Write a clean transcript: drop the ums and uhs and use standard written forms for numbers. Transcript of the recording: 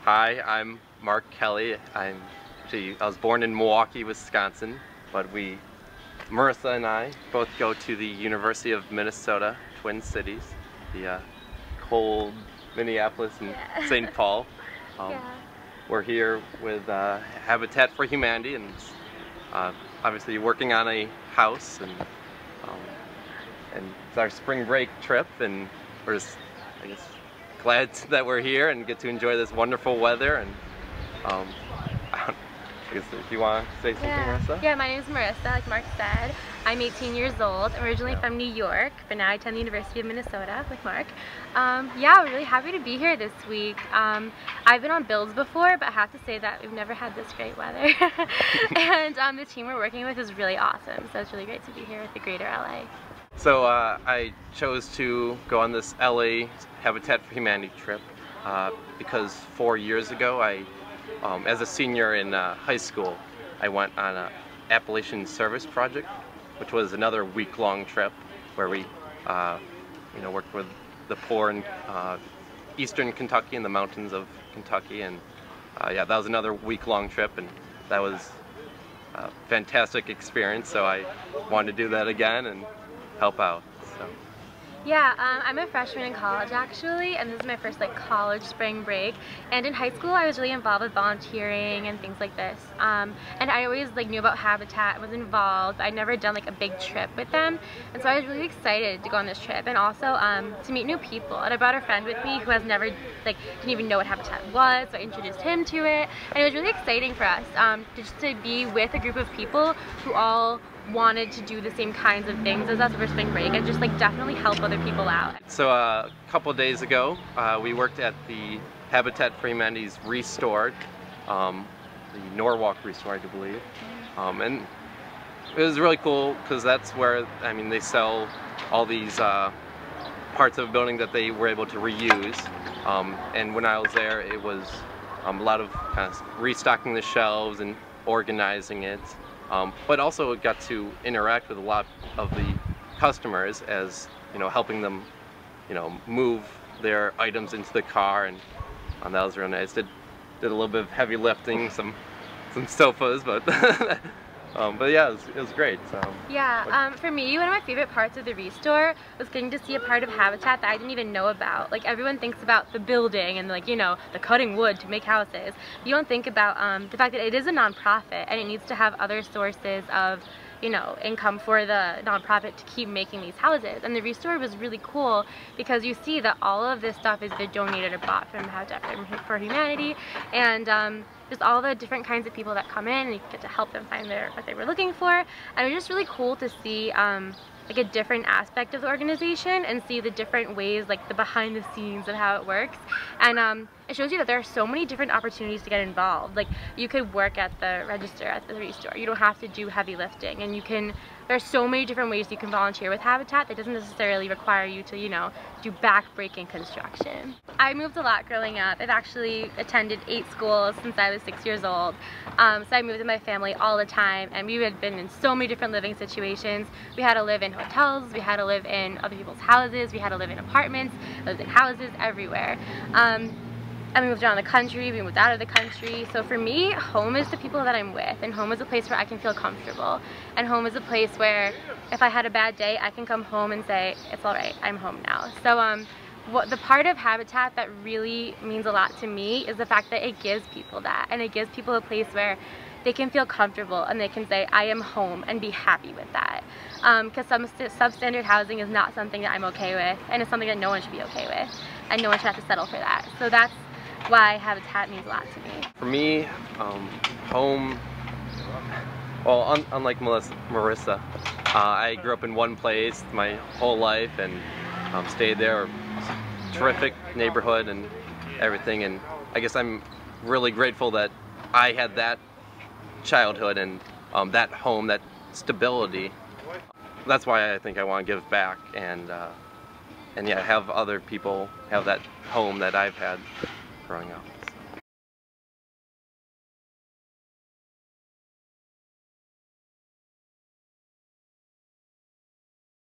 Hi, I'm Mark Kelly. I was born in Milwaukee, Wisconsin, but Marissa and I both go to the University of Minnesota, Twin Cities, the cold Minneapolis and St. Paul. We're here with Habitat for Humanity, and obviously working on a house, and it's our spring break trip, and we're just, I guess, glad that we're here and get to enjoy this wonderful weather. And I guess if you want to say something, Marissa? Yeah, my name is Marissa, like Mark said. I'm 18 years old. I'm originally from New York, but now I attend the University of Minnesota with Mark. Yeah, we're really happy to be here this week. I've been on builds before, but I have to say that we've never had this great weather. And the team we're working with is really awesome, so it's really great to be here with the greater LA. So I chose to go on this LA Habitat for Humanity trip because 4 years ago, as a senior in high school, I went on an Appalachian Service Project, which was another week-long trip where we worked with the poor in eastern Kentucky and the mountains of Kentucky. And yeah, that was another week-long trip, and that was a fantastic experience, so I wanted to do that again and help out. So. Yeah, I'm a freshman in college actually, and this is my first college spring break. And in high school I was really involved with volunteering and things like this. And I always knew about Habitat, was involved, but I'd never done a big trip with them. And so I was really excited to go on this trip, and also to meet new people. And I brought a friend with me who has never, didn't even know what Habitat was, so I introduced him to it. And it was really exciting for us just to be with a group of people who all wanted to do the same kinds of things as us over spring break, and just definitely help other people out. So a couple of days ago, we worked at the Habitat for Humanity's Restored, the Norwalk Restored, I believe, and it was really cool because that's where they sell all these parts of a building that they were able to reuse. And when I was there, it was a lot of kind of restocking the shelves and organizing it. But also got to interact with a lot of the customers, as helping them move their items into the car, and that was real nice. Did a little bit of heavy lifting, some sofas, but but yeah, it was great. So yeah, for me, one of my favorite parts of the Restore was getting to see a part of Habitat that I didn't even know about. Everyone thinks about the building and the cutting wood to make houses. You don't think about the fact that it is a nonprofit and it needs to have other sources of income for the nonprofit to keep making these houses. And the Restore was really cool because you see that all of this stuff is either donated or bought from Habitat for Humanity, and just all the different kinds of people that come in, and you get to help them find what they were looking for. And it was just really cool to see a different aspect of the organization and see the different ways, the behind the scenes of how it works. And it shows you that there are so many different opportunities to get involved. You could work at the register at the Restore. You don't have to do heavy lifting, and there are so many different ways you can volunteer with Habitat that doesn't necessarily require you to do back-breaking construction. I moved a lot growing up. I've actually attended 8 schools since I was 6 years old. So I moved with my family all the time, and we had been in so many different living situations. We had to live in hotels, we had to live in other people's houses, we had to live in apartments, lived in houses everywhere. And we moved around the country, we moved out of the country. So for me, home is the people that I'm with, and home is a place where I can feel comfortable. And home is a place where if I had a bad day, I can come home and say, it's all right, I'm home now. So the part of Habitat that really means a lot to me is the fact that it gives people that, and it gives people a place where they can feel comfortable and they can say, I am home, and be happy with that. Because substandard housing is not something that I'm okay with, and it's something that no one should be okay with, and no one should have to settle for that. So that's why Habitat means a lot to me. For me, home, well, unlike Marissa, I grew up in one place my whole life and stayed there. Terrific neighborhood and everything, and I guess I'm really grateful that I had that childhood and that home, that stability. That's why I think I want to give back, and yeah, have other people have that home that I've had growing up.